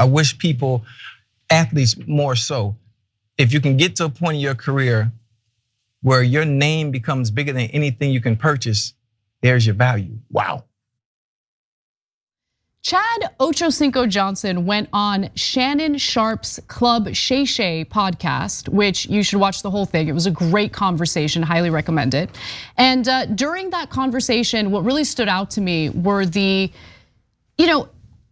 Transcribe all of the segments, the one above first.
I wish people, athletes more so, if you can get to a point in your career where your name becomes bigger than anything you can purchase, there's your value. Wow. Chad Ochocinco Johnson went on Shannon Sharpe's Club Shay Shay podcast, which you should watch the whole thing. It was a great conversation, highly recommend it. And during that conversation, what really stood out to me were the,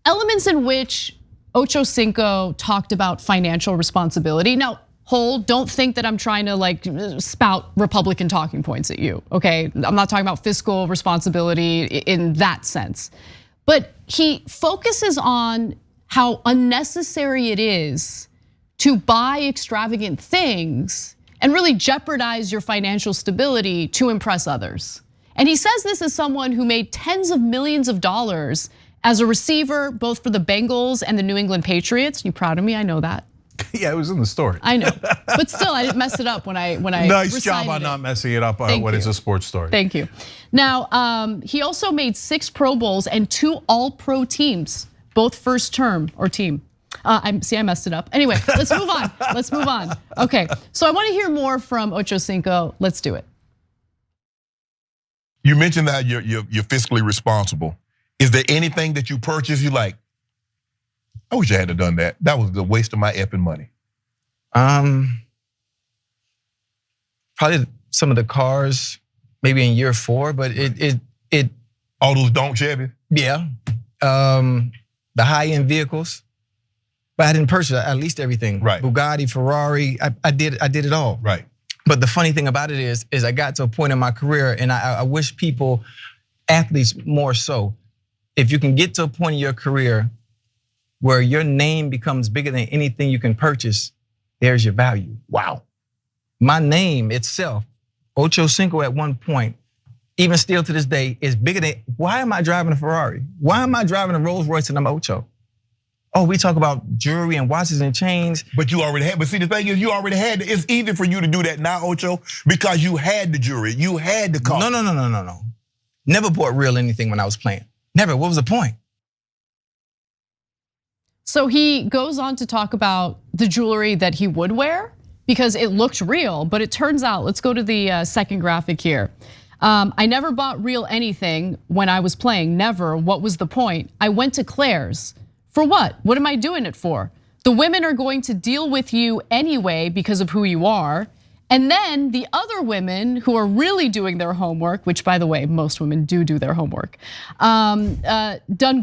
elements in which Ochocinco talked about financial responsibility. Now, don't think that I'm trying to spout Republican talking points at you, okay? I'm not talking about fiscal responsibility in that sense. But he focuses on how unnecessary it is to buy extravagant things and really jeopardize your financial stability to impress others. And he says this as someone who made tens of millions of dollars as a receiver, both for the Bengals and the New England Patriots. You proud of me? I know that. Yeah, it was in the story. I know, but still, I didn't mess it up when I Nice job on not messing it up when it's a sports story. Thank you. Now, he also made 6 Pro Bowls and 2 All-Pro teams, both first term or team. I messed it up. Anyway, let's move on. Let's move on. Okay, so I want to hear more from Ochocinco. Let's do it. You mentioned that you're fiscally responsible. Is there anything that you purchase you like, I wish I hadn't done that. That was the waste of my effing money. Probably some of the cars, maybe in year 4, but it. All those don't Chevy? Yeah, the high-end vehicles, but I didn't purchase at least everything. Right. Bugatti, Ferrari, I did it all. Right. But the funny thing about it is I got to a point in my career, and I wish people, athletes more so, if you can get to a point in your career where your name becomes bigger than anything you can purchase, there's your value. Wow. My name itself, Ochocinco at one point, even still to this day, is bigger than, why am I driving a Ferrari? Why am I driving a Rolls Royce and I'm Ocho? Oh, we talk about jewelry and watches and chains. But you already had, but see the thing is you already had, it's easy for you to do that now, Ocho, because you had the jewelry, you had the car. No. Never bought real anything when I was playing. Never, what was the point? So he goes on to talk about the jewelry that he would wear because it looked real, but it turns out, let's go to the second graphic here. I never bought real anything when I was playing, never. What was the point? I went to Claire's. For what? What am I doing it for? The women are going to deal with you anyway because of who you are. And then the other women who are really doing their homework, which by the way, most women do their homework, done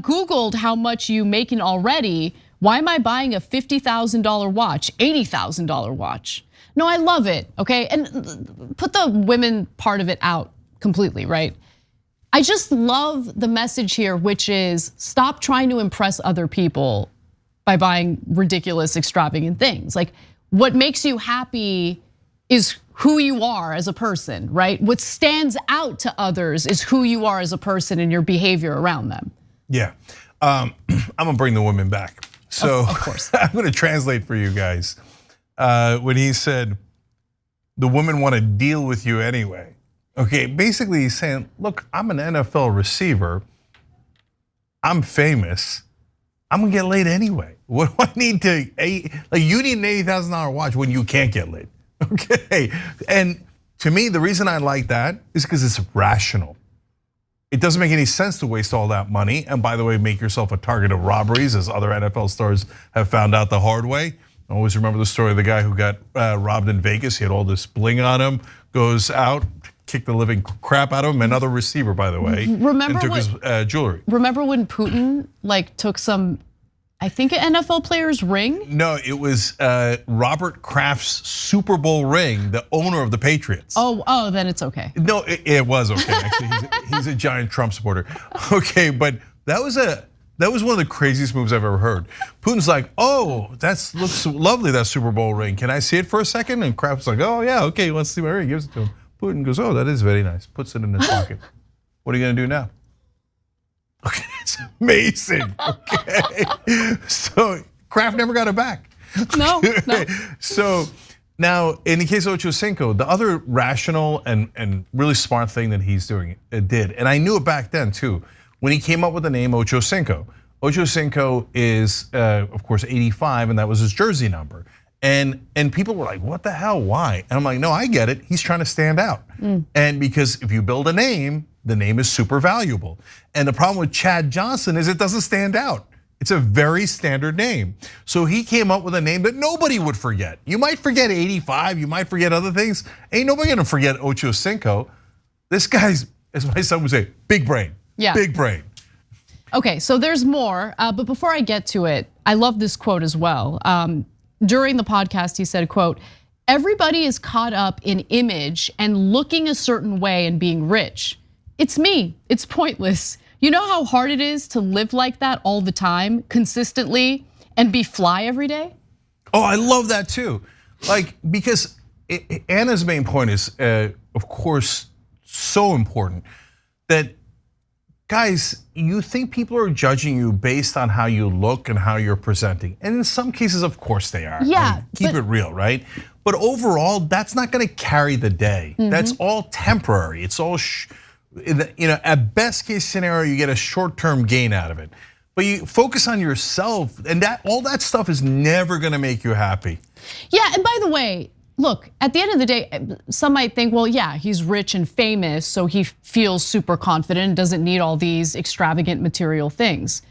Googled how much you making already. Why am I buying a $50,000 watch, $80,000 watch? No, I love it, okay? And put the women part of it out completely, right? I just love the message here, which is stop trying to impress other people by buying ridiculous, extravagant things. Like what makes you happy is who you are as a person, right? What stands out to others is who you are as a person and your behavior around them. Yeah, I'm gonna bring the women back. So of course. I'm gonna translate for you guys. When he said, the women wanna deal with you anyway. Okay, basically he's saying, look, I'm an NFL receiver. I'm famous. I'm gonna get laid anyway. What do I need to, like you need an $80,000 watch when you can't get laid. Okay, and to me, the reason I like that is because it's rational. It doesn't make any sense to waste all that money. And by the way, make yourself a target of robberies, as other NFL stars have found out the hard way. I always remember the story of the guy who got robbed in Vegas. He had all this bling on him, goes out, kicked the living crap out of him. Another receiver, by the way, and took his jewelry. Remember when Putin took some, I think an NFL player's ring? No, it was Robert Kraft's Super Bowl ring, the owner of the Patriots. Oh, then it's okay. No, it was okay. Actually, he's a giant Trump supporter. Okay, but that was one of the craziest moves I've ever heard. Putin's like, oh, that looks lovely, that Super Bowl ring. Can I see it for a second? And Kraft's like, oh yeah, okay, let's see my ring. Gives it to him. Putin goes, oh, that is very nice. Puts it in his pocket. What are you gonna do now? Okay, it's amazing. Okay, so Kraft never got it back. No. So now, in the case of Ochocinco, the other rational and really smart thing that he's doing, it did, and I knew it back then too. When he came up with the name Ochocinco, Ochocinco is, of course, 85, and that was his jersey number. And people were like, what the hell, why? And I'm like, no, I get it. He's trying to stand out. And because if you build a name, the name is super valuable. And the problem with Chad Johnson is it doesn't stand out. It's a very standard name. So he came up with a name that nobody would forget. You might forget 85, you might forget other things. Ain't nobody gonna forget Ochocinco. This guy's, as my son would say, big brain, big brain. Okay, so there's more, but before I get to it, I love this quote as well. During the podcast, he said, quote, "Everybody is caught up in image and looking a certain way and being rich. It's me, it's pointless. You know how hard it is to live like that all the time, consistently, and be fly every day?" Oh, I love that too. Like, because Anna's main point is, of course, so important that, guys, you think people are judging you based on how you look and how you're presenting. And in some cases, of course they are. Yeah. I mean, keep it real, right? But overall, that's not gonna carry the day. That's all temporary. It's all, at best case scenario, you get a short-term gain out of it. But you focus on yourself, and all that stuff is never gonna make you happy. Yeah, and by the way, look, at the end of the day, some might think, well, yeah, he's rich and famous, so he feels super confident and doesn't need all these extravagant material things.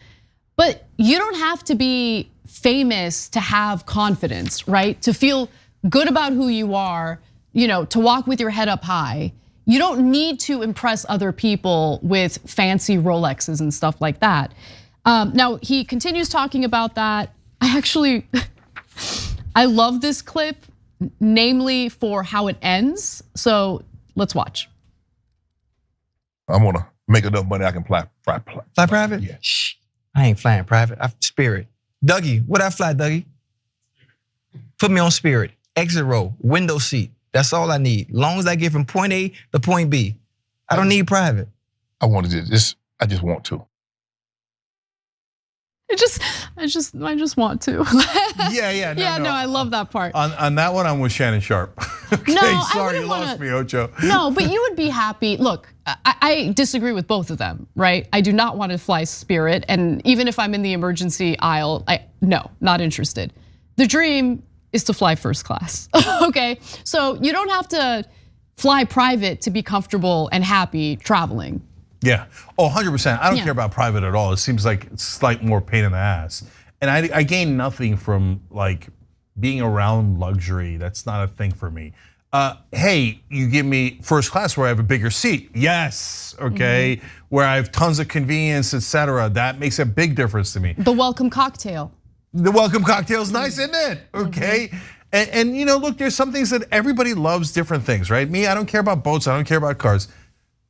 But you don't have to be famous to have confidence, right? To feel good about who you are, to walk with your head up high. You don't need to impress other people with fancy Rolexes and stuff like that. Now, he continues talking about that. I love this clip, namely for how it ends. So let's watch. I want to make enough money I can fly private? Yeah. Shh, I ain't flying private, I Spirit. Dougie, what I fly, Dougie? Put me on Spirit, exit row, window seat. That's all I need. Long as I get from point A to point B. I don't need private. I want to just want to. I just want to. No, I love that part. On that one, I'm with Shannon Sharpe. Okay, no, sorry, you lost me, Ocho. No, but you would be happy. Look, I disagree with both of them, right? I do not want to fly Spirit, and even if I'm in the emergency aisle, no, not interested. The dream is to fly first class, okay? So you don't have to fly private to be comfortable and happy traveling. Yeah, 100%. I don't care about private at all. It seems like it's slight more pain in the ass. And I gain nothing from like being around luxury. That's not a thing for me. Hey, you give me first class where I have a bigger seat. Yes, okay. Where I have tons of convenience, etc. That makes a big difference to me. The welcome cocktail. The welcome cocktail is nice, isn't it? Okay. And look, there's some things that everybody loves different things, right? Me, I don't care about boats, I don't care about cars.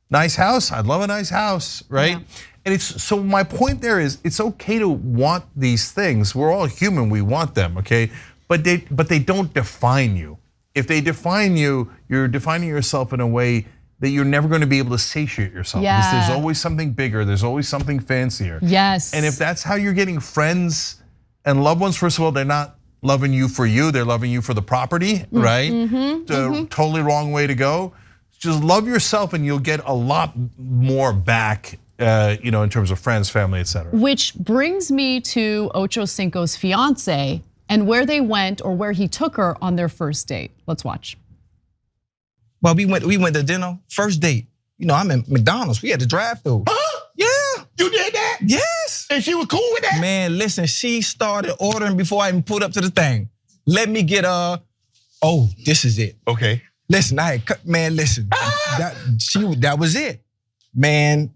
Nice house, I'd love a nice house, right? Yeah. And so my point there is it's okay to want these things. We're all human, we want them, okay? But they don't define you. If they define you, you're defining yourself in a way that you're never going to be able to satiate yourself. Yeah. Because there's always something bigger, there's always something fancier. Yes. And if that's how you're getting friends and loved ones, first of all, they're not loving you for you, they're loving you for the property, right? The totally wrong way to go. Just love yourself and you'll get a lot more back, in terms of friends, family, etc. Which brings me to Ochocinco's fiance and where they went or where he took her on their first date. Let's watch. Well, we went to dinner, first date. I'm in McDonald's, we had to drive through. Yeah. You did that? Yes. And she was cool with that? Man, listen, she started ordering before I even pulled up to the thing. Let me get this is it. Okay. Listen, listen, that was it. Man,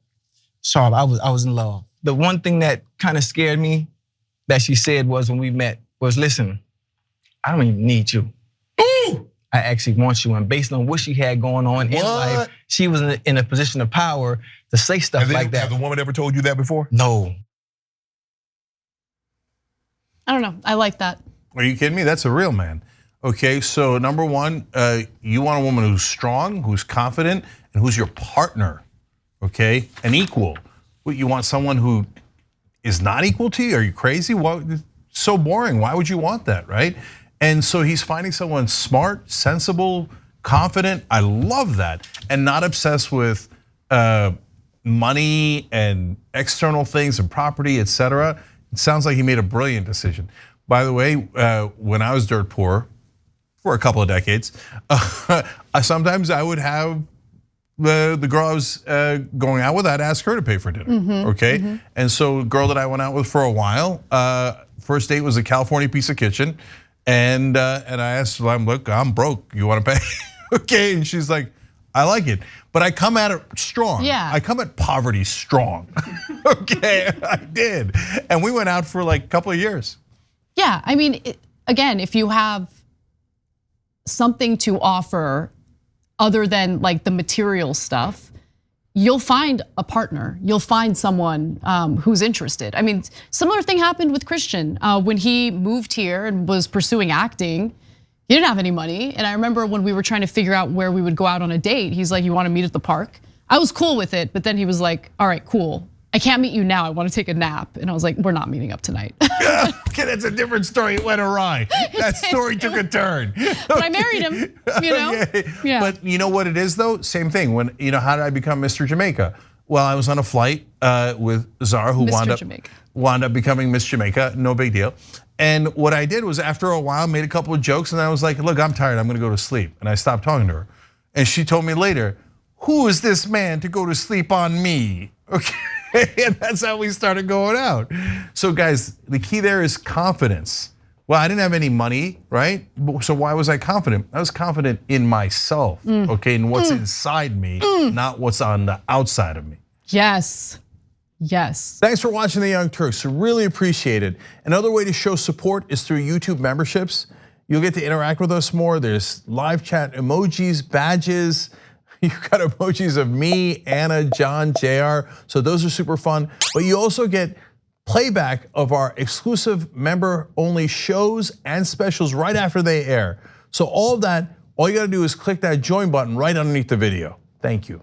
sorry, I was in love. The one thing that kind of scared me that she said was when we met was, listen, I don't even need you. Ooh. I actually want you. And based on what she had going on in life, she was in a position of power to say stuff like that. Has a woman ever told you that before? No. I don't know, I like that. Are you kidding me? That's a real man. Okay, so number one, you want a woman who's strong, who's confident, and who's your partner, okay? An equal. You want someone who is not equal to you? Are you crazy? It's so boring, why would you want that, right? And so he's finding someone smart, sensible, confident. I love that. And not obsessed with money and external things and property, etc., it sounds like he made a brilliant decision. By the way, when I was dirt poor for a couple of decades, sometimes I would have the girl I was going out with, I'd ask her to pay for dinner, okay? And so the girl that I went out with for a while, first date was a California Pizza Kitchen, and I asked her, look, I'm broke, you wanna pay? Okay, and she's like, I like it, but I come at it strong. Yeah. I come at poverty strong, okay, I did. And we went out for like a couple of years. Yeah, I mean, again, if you have something to offer other than like the material stuff, you'll find a partner. You'll find someone who's interested. I mean, similar thing happened with Christian when he moved here and was pursuing acting. He didn't have any money, and I remember when we were trying to figure out where we would go out on a date, he's like, "You want to meet at the park?" I was cool with it, but then he was like, "All right, cool. I can't meet you now. I want to take a nap." And I was like, "We're not meeting up tonight." Okay, that's a different story. It went awry. That story took a turn. But I married him, you know? Yeah. But you know what it is though? Same thing. When how did I become Mr. Jamaica? Well, I was on a flight with Zara, who wound up becoming Miss Jamaica. No big deal. And what I did was, after a while, made a couple of jokes, and I was like, "Look, I'm tired. I'm gonna go to sleep." And I stopped talking to her. And she told me later, "Who is this man to go to sleep on me?" Okay. And that's how we started going out. So guys, the key there is confidence. Well, I didn't have any money, right? So why was I confident? I was confident in myself, okay, and what's inside me, not what's on the outside of me. Yes, yes. Thanks for watching The Young Turks, really appreciate it. Another way to show support is through YouTube memberships. You'll get to interact with us more. There's live chat emojis, badges. You've got emojis of me, Anna, John, JR, so those are super fun. But you also get playback of our exclusive member-only shows and specials right after they air. So all of that, all you gotta do is click that join button right underneath the video. Thank you.